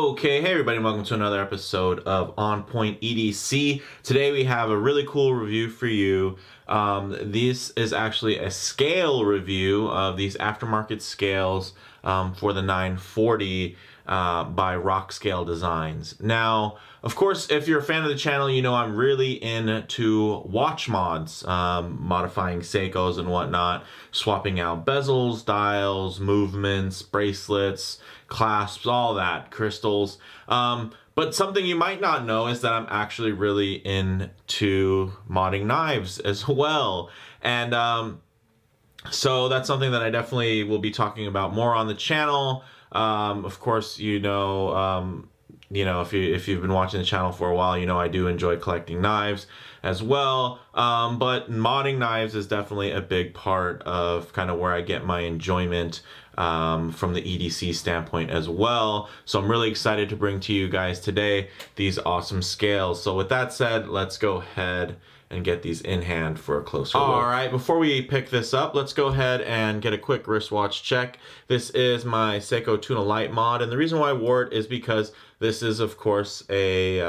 Okay, hey everybody, welcome to another episode of On Point EDC. Today we have a really cool review for you. This is actually a scale review of these aftermarket scales for the 940 by Rockscale Designs. Now, of course, if you're a fan of the channel, you know I'm really into watch mods, modifying Seikos and whatnot, swapping out bezels, dials, movements, bracelets, clasps, all that, crystals. But something you might not know is that I'm actually really into modding knives as well. And so that's something that I definitely will be talking about more on the channel. Of course, if you've been watching the channel for a while, you know I do enjoy collecting knives as well. But modding knives is definitely a big part of kind of where I get my enjoyment from the EDC standpoint as well. So I'm really excited to bring to you guys today these awesome scales. So with that said, let's go ahead and get these in hand for a closer look. All right, before we pick this up, let's go ahead and get a quick wristwatch check. This is my Seiko Tuna Light mod, and the reason why I wore it is because this is, of course, a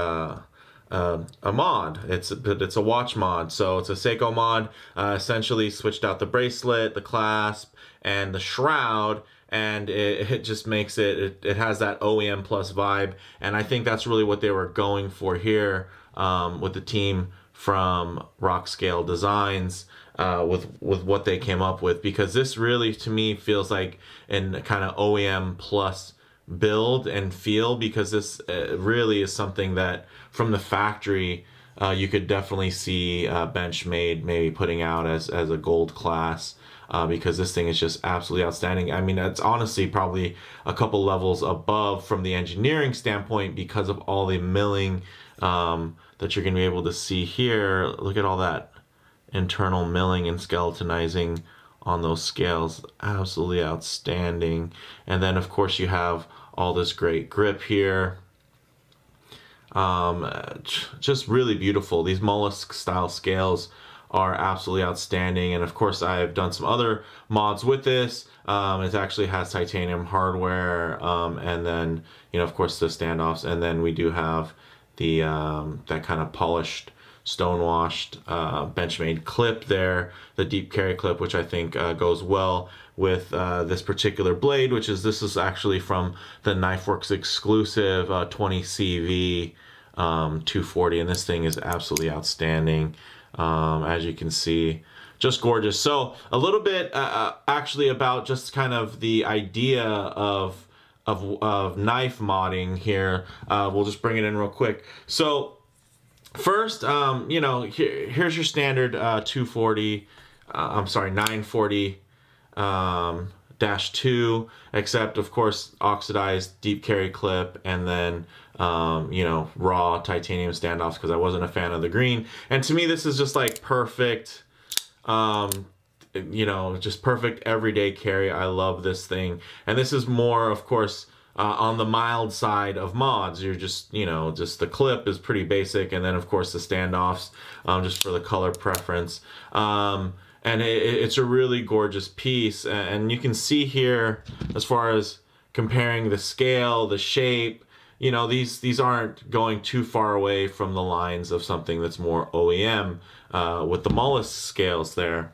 mod. It's a watch mod, so it's a Seiko mod. Essentially switched out the bracelet, the clasp, and the shroud, and it just makes it has that OEM plus vibe, and I think that's really what they were going for here with the team from Rockscale Designs with what they came up with, because this really to me feels like an kind of OEM plus build and feel, because this really is something that from the factory you could definitely see Benchmade maybe putting out as a gold class, because this thing is just absolutely outstanding. I mean, it's honestly probably a couple levels above from the engineering standpoint because of all the milling that you're going to be able to see here. Look at all that internal milling and skeletonizing on those scales. Absolutely outstanding. And then of course you have all this great grip here. Just really beautiful. These mollusk style scales are absolutely outstanding, and of course I've done some other mods with this. It actually has titanium hardware, and then of course the standoffs, and then we do have the that kind of polished stonewashed Benchmade clip there, the deep carry clip, which I think goes well with this particular blade, this is actually from the KnifeWorks Exclusive 20CV 240, and this thing is absolutely outstanding. As you can see, just gorgeous. So a little bit actually about just kind of the idea of knife modding here. We'll just bring it in real quick. So first, here's your standard 940 -2, except of course oxidized deep carry clip, and then raw titanium standoffs, because I wasn't a fan of the green. And to me this is just like perfect, just perfect everyday carry. I love this thing, and this is more of course on the mild side of mods. You're just just the clip is pretty basic, and then of course the standoffs just for the color preference. And it's a really gorgeous piece, and you can see here as far as comparing the scale, the shape, these aren't going too far away from the lines of something that's more OEM with the mollusk scales there.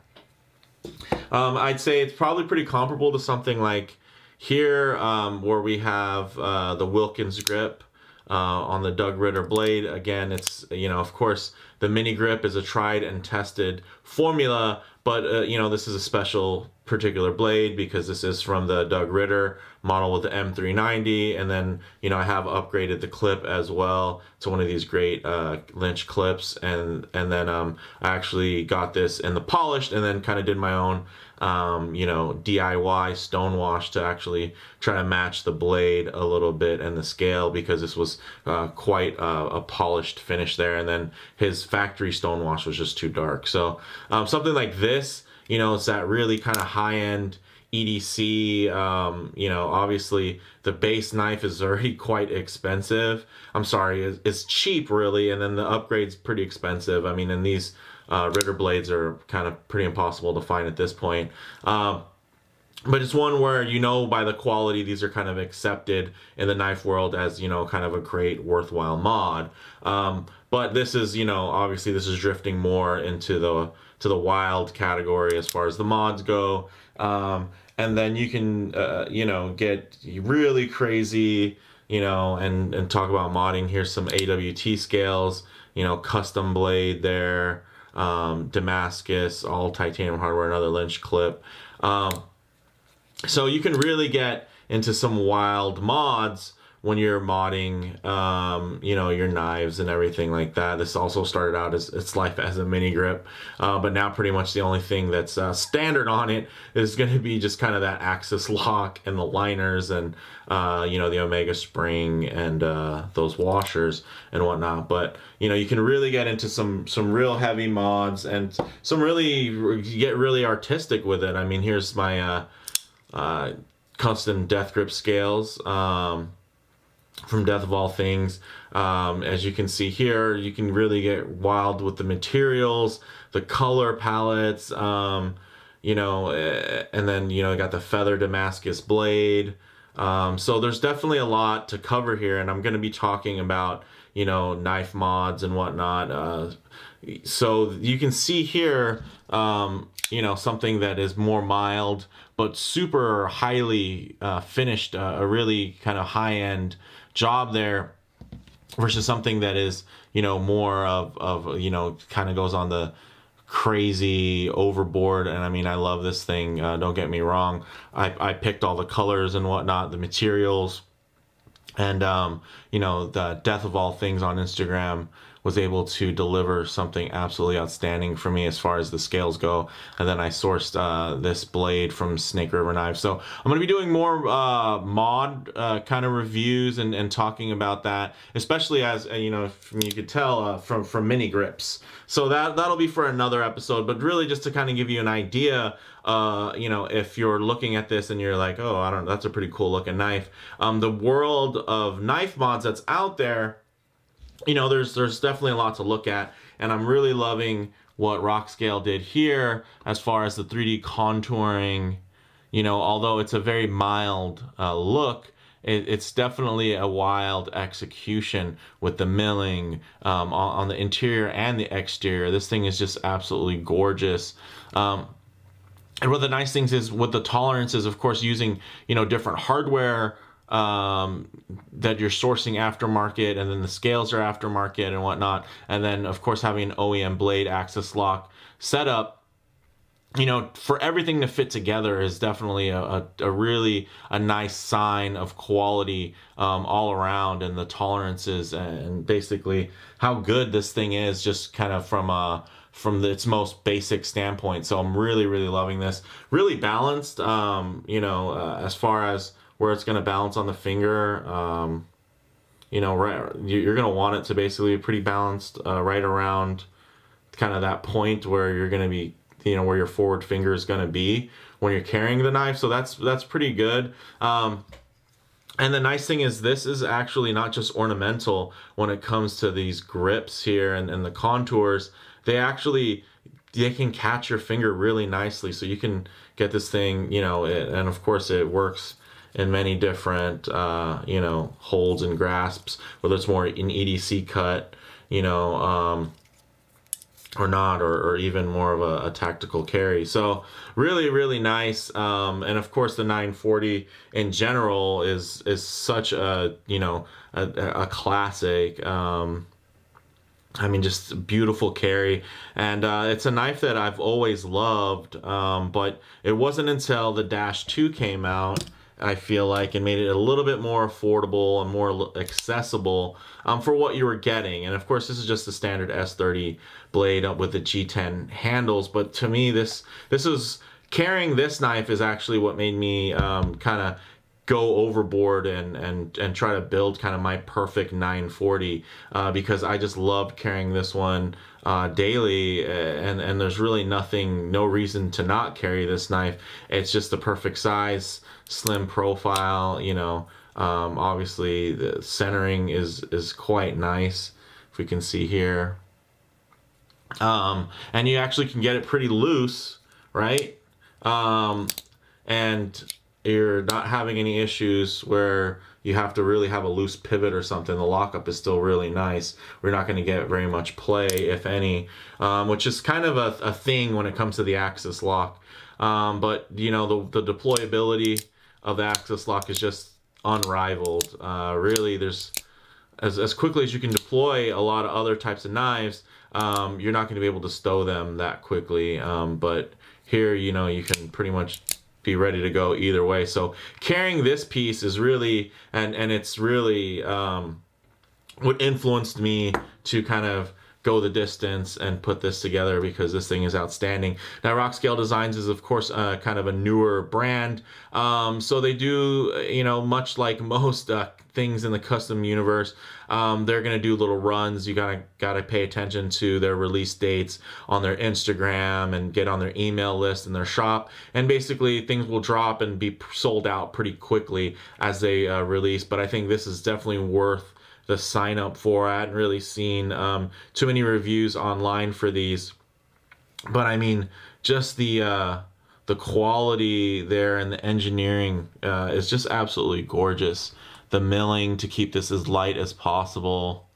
I'd say it's probably pretty comparable to something like here, where we have the Wilkins grip on the Doug Ritter blade. Again, it's of course the mini grip is a tried and tested formula, but this is a special particular blade because this is from the Doug Ritter model with the M390, and then I have upgraded the clip as well to one of these great Lynch clips, and then I actually got this in the polished, and then kind of did my own DIY stonewash to actually try to match the blade a little bit and the scale, because this was quite a polished finish there, and then his factory stonewash was just too dark. So something like this, it's that really kind of high-end EDC. Obviously the base knife is already quite expensive. I'm sorry, it's cheap really, and then the upgrade's pretty expensive. I mean, and these Ritter blades are kind of pretty impossible to find at this point. but it's one where, you know, by the quality, these are kind of accepted in the knife world as, you know, kind of a great, worthwhile mod. But this is, you know, obviously this is drifting more into the wild category as far as the mods go. And then you can, you know, get really crazy, you know, and talk about modding. Here's some AWT scales, you know, custom blade there, Damascus, all titanium hardware, another Lynch clip. So you can really get into some wild mods when you're modding, you know, your knives and everything like that. This also started out as its life as a mini grip, but now pretty much the only thing that's standard on it is going to be just kind of that axis lock and the liners and, you know, the Omega spring and those washers and whatnot. But, you know, you can really get into some real heavy mods and some really, get really artistic with it. I mean, here's my custom death grip scales from Death of All Things. As you can see here, you can really get wild with the materials, the color palettes, you know, and then, you know, got the feather Damascus blade. So there's definitely a lot to cover here, and I'm going to be talking about, you know, knife mods and whatnot. So you can see here, you know, something that is more mild but super highly finished, a really kind of high-end job there, versus something that is, you know, more of you know, kind of goes on the crazy overboard. And I mean, I love this thing, don't get me wrong. I picked all the colors and whatnot, the materials, and you know, the Death of All Things on Instagram was able to deliver something absolutely outstanding for me as far as the scales go. And then I sourced this blade from Snake River Knives. So I'm going to be doing more mod kind of reviews and talking about that, especially as, you know, you could tell from mini grips. So that'll be for another episode, but really just to kind of give you an idea, you know, if you're looking at this and you're like, oh, I don't know, that's a pretty cool looking knife. The world of knife mods that's out there, you know, there's definitely a lot to look at, and I'm really loving what Rockscale did here as far as the 3D contouring. You know, although it's a very mild look, it's definitely a wild execution with the milling on the interior and the exterior. This thing is just absolutely gorgeous. And one of the nice things is with the tolerances, of course, using, you know, different hardware that you're sourcing aftermarket, and then the scales are aftermarket and whatnot, and then of course having an OEM blade axis lock setup, you know, for everything to fit together is definitely a really nice sign of quality all around, and the tolerances and basically how good this thing is, just kind of from its most basic standpoint. So I'm really loving this. Really balanced, you know, as far as where it's going to balance on the finger. You know, right, you're going to want it to basically be pretty balanced right around kind of that point where you're going to be, you know, where your forward finger is going to be when you're carrying the knife. So that's pretty good. And the nice thing is this is actually not just ornamental when it comes to these grips here and the contours. They can catch your finger really nicely, so you can get this thing, you know, and of course it works in many different, you know, holds and grasps, whether it's more an EDC cut, you know, or not, or even more of a tactical carry. So really nice. And of course the 940 in general is such a, you know, a classic. I mean, just a beautiful carry, and it's a knife that I've always loved, but it wasn't until the Dash 2 came out, I feel like, and made it a little bit more affordable and more accessible for what you were getting. And of course, this is just the standard S30 blade up with the G10 handles. But to me, this is carrying this knife is actually what made me kind of go overboard and try to build kind of my perfect 940, because I just loved carrying this one daily, and there's really no reason to not carry this knife. It's just the perfect size, slim profile, you know. Obviously the centering is quite nice, if we can see here, and you actually can get it pretty loose, right? and you're not having any issues where you have to really have a loose pivot or something. The lockup is still really nice. We're not going to get very much play, if any, which is kind of a thing when it comes to the axis lock. But you know, the deployability of the axis lock is just unrivaled. Really, there's as quickly as you can deploy a lot of other types of knives, you're not going to be able to stow them that quickly. But here, you know, you can pretty much be ready to go either way. So carrying this piece is really, and it's really what influenced me to kind of go the distance and put this together, because this thing is outstanding. Now, Rockscale Designs is, of course, kind of a newer brand. So they do, you know, much like most things in the custom universe, they're going to do little runs. You gotta pay attention to their release dates on their Instagram and get on their email list in their shop. And basically, things will drop and be sold out pretty quickly as they release. But I think this is definitely worth the sign up for. I hadn't really seen too many reviews online for these, but I mean, just the quality there and the engineering is just absolutely gorgeous. The milling to keep this as light as possible.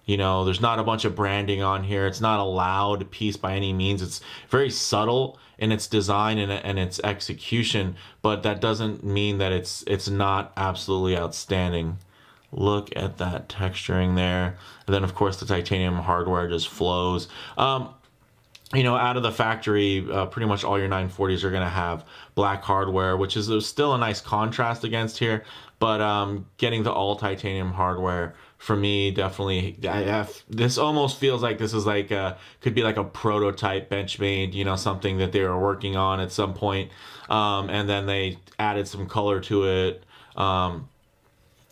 You know, there's not a bunch of branding on here. It's not a loud piece by any means. It's very subtle in its design and its execution, but that doesn't mean that it's not absolutely outstanding. Look at that texturing there. And then, of course, the titanium hardware just flows. You know, out of the factory, pretty much all your 940s are going to have black hardware, which is still a nice contrast against here. But getting the all titanium hardware, for me, definitely, this almost feels like this is like could be like a prototype Benchmade, you know, something that they were working on at some point, and then they added some color to it.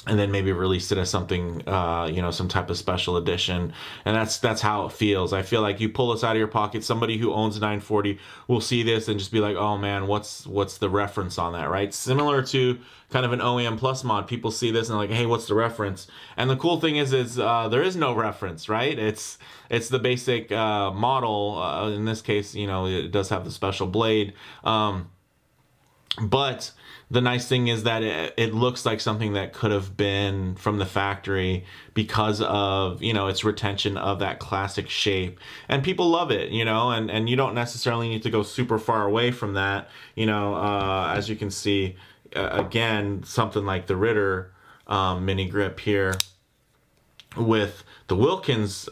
And then maybe released it as something, you know, some type of special edition. And that's how it feels. I feel like you pull this out of your pocket, somebody who owns a 940 will see this and just be like, oh man, what's the reference on that, right? Similar to kind of an OEM Plus mod. People see this and they're like, hey, what's the reference? And the cool thing is there is no reference, right? It's the basic model. In this case, you know, it does have the special blade. But the nice thing is that it looks like something that could have been from the factory because of, you know, its retention of that classic shape. And people love it, you know, and you don't necessarily need to go super far away from that. You know, as you can see, again, something like the Ritter mini grip here with the Wilkins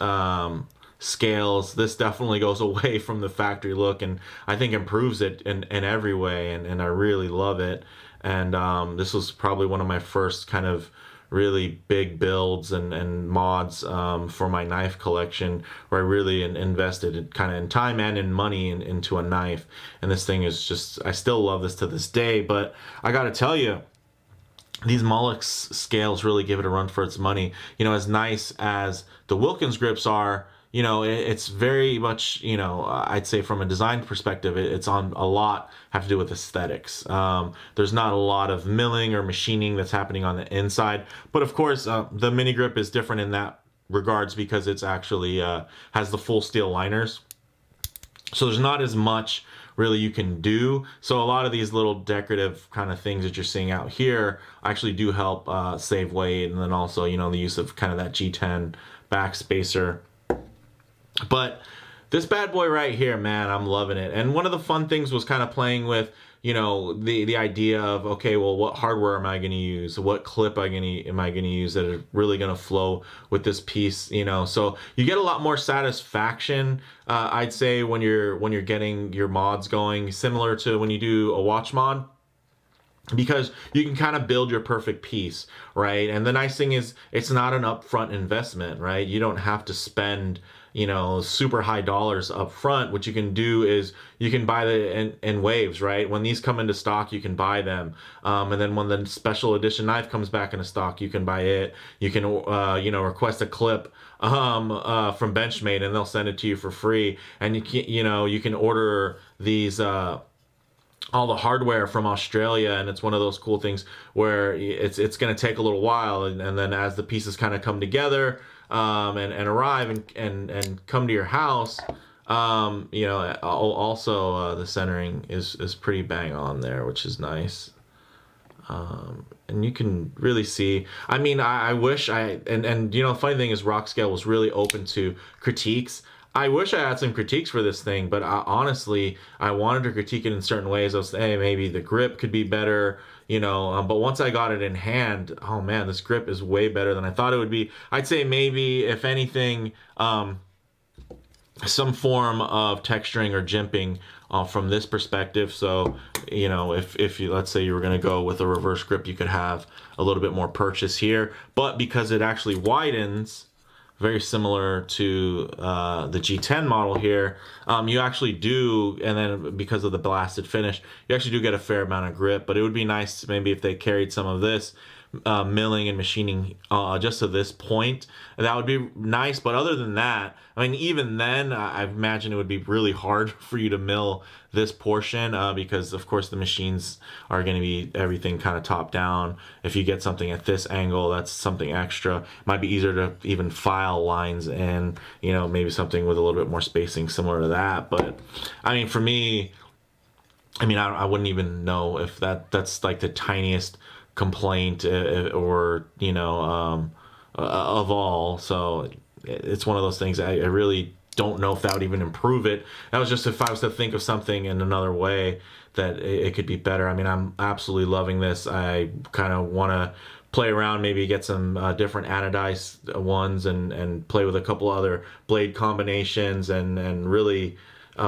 scales, this definitely goes away from the factory look, and I think improves it in every way, and I really love it. And this was probably one of my first kind of really big builds and mods for my knife collection, where I really invested kind of in time and in money into a knife. And this thing is just, I still love this to this day. But I gotta tell you, these Mollusk scales really give it a run for its money. You know, as nice as the Wilkins grips are, you know, it's very much, you know, I'd say from a design perspective, it's on a lot have to do with aesthetics. There's not a lot of milling or machining that's happening on the inside. But of course, the mini grip is different in that regards because it's actually has the full steel liners. So there's not as much really you can do. So a lot of these little decorative kind of things that you're seeing out here actually do help save weight. And then also, you know, the use of kind of that G10 backspacer. But this bad boy right here, man, I'm loving it. And one of the fun things was kind of playing with, you know, the idea of, okay, well, what hardware am I going to use? What clip am I going to use that is really going to flow with this piece, you know? So you get a lot more satisfaction, I'd say, when you're getting your mods going, similar to when you do a watch mod, because you can kind of build your perfect piece, right? And the nice thing is it's not an upfront investment, right? You don't have to spend, you know, super high dollars up front. What you can do is you can buy the in waves, right? When these come into stock, you can buy them. And then when the special edition knife comes back into stock, you can buy it. You can, you know, request a clip from Benchmade and they'll send it to you for free. And you can, you know, you can order these, all the hardware from Australia, and it's one of those cool things where it's going to take a little while, and then as the pieces kind of come together and arrive and come to your house, You know, also the centering is pretty bang on there, which is nice. And you can really see, I mean, I wish and you know, the funny thing is Rockscale was really open to critiques. I wish I had some critiques for this thing, but honestly, I wanted to critique it in certain ways. I was saying, hey, maybe the grip could be better, you know, but once I got it in hand, oh man, this grip is way better than I thought it would be. I'd say maybe, if anything, some form of texturing or jimping from this perspective. So, you know, if you, let's say you were going to go with a reverse grip, you could have a little bit more purchase here, but because it actually widens, very similar to the G10 model here, you actually do, and then because of the blasted finish, you actually do get a fair amount of grip. But it would be nice maybe if they carried some of this milling and machining just to this point. That would be nice. But other than that, I mean, even then, I imagine it would be really hard for you to mill this portion because, of course, the machines are going to be everything kind of top down. If you get something at this angle, that's something extra. It might be easier to even file lines in, you know, maybe something with a little bit more spacing similar to that. But I mean, for me, I mean, I wouldn't even know if that's like the tiniest complaint or, you know, of all. So it's one of those things I really don't know if that would even improve it. That was just if I was to think of something in another way that it could be better. I mean, I'm absolutely loving this. I kind of want to play around, maybe get some different anodized ones and play with a couple other blade combinations and really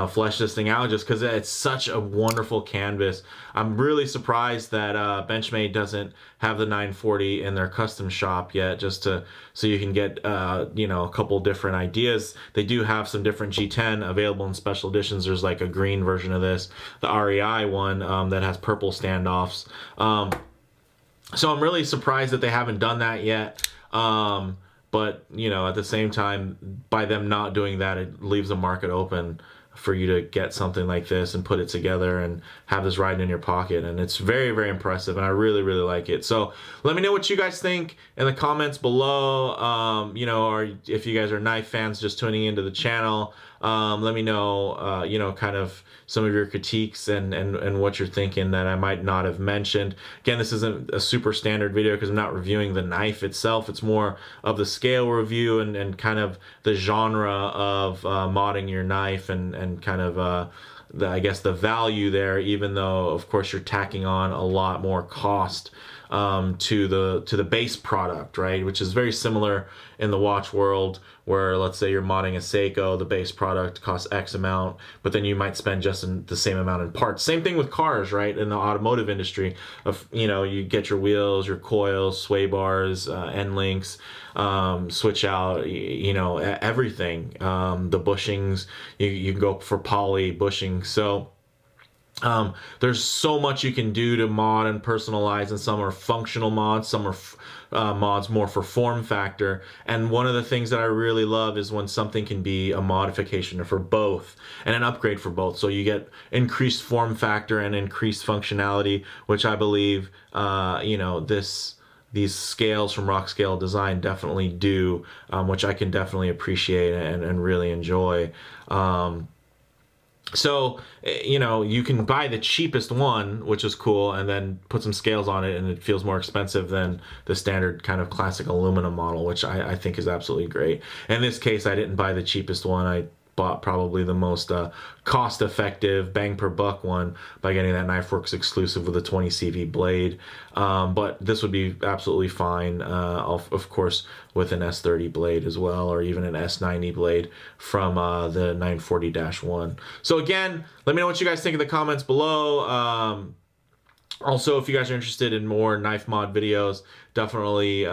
flesh this thing out, just because it's such a wonderful canvas. I'm really surprised that Benchmade doesn't have the 940 in their custom shop yet, just so you can get you know, a couple different ideas. They do have some different G10 available in special editions. There's like a green version of this, the REI one that has purple standoffs. So I'm really surprised that they haven't done that yet. But you know, at the same time, by them not doing that, it leaves the market open for you to get something like this and put it together and have this riding in your pocket. And it's very, very impressive, and I really, really like it. So let me know what you guys think in the comments below. You know, or if you guys are knife fans just tuning into the channel, let me know, you know, kind of some of your critiques and what you're thinking that I might not have mentioned. Again, this isn't a super standard video because I'm not reviewing the knife itself. It's more of the scale review and kind of the genre of modding your knife and kind of I guess the value there, even though of course you're tacking on a lot more cost to the base product, right? Which is very similar in the watch world, where let's say you're modding a Seiko, the base product costs X amount, but then you might spend just the same amount in parts. Same thing with cars, right? In the automotive industry, of, you know, you get your wheels, your coils, sway bars, end links, switch out, you know, everything. The bushings, you can go for poly bushing. So there's so much you can do to mod and personalize, and some are functional mods, some are mods more for form factor. And one of the things that I really love is when something can be a modification for both and an upgrade for both. So you get increased form factor and increased functionality, which I believe, you know, these scales from Rockscale Design definitely do, which I can definitely appreciate and really enjoy. So, you know, you can buy the cheapest one, which is cool, and then put some scales on it, and it feels more expensive than the standard kind of classic aluminum model, which I think is absolutely great. In this case, I didn't buy the cheapest one. I bought probably the most cost-effective, bang per buck one by getting that KnifeWorks Exclusive with a 20 CV blade. But this would be absolutely fine, of course, with an S30 blade as well, or even an S90 blade from the 940-1. So again, let me know what you guys think in the comments below. Also, if you guys are interested in more knife mod videos, definitely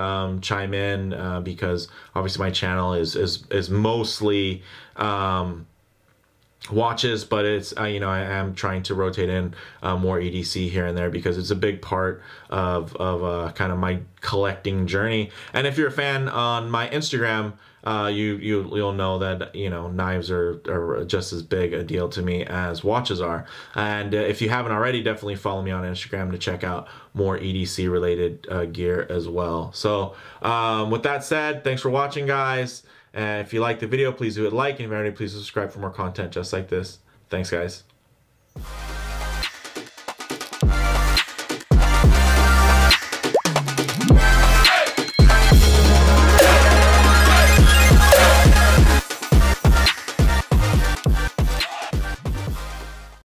chime in because obviously my channel is mostly watches, but it's you know, I am trying to rotate in more EDC here and there because it's a big part of kind of my collecting journey. And if you're a fan, on my Instagram, you'll know that, you know, knives are just as big a deal to me as watches are. And if you haven't already, definitely follow me on Instagram to check out more EDC related gear as well. So with that said, thanks for watching, guys. And if you like the video, please do it like, and if you already, please subscribe for more content just like this. Thanks, guys.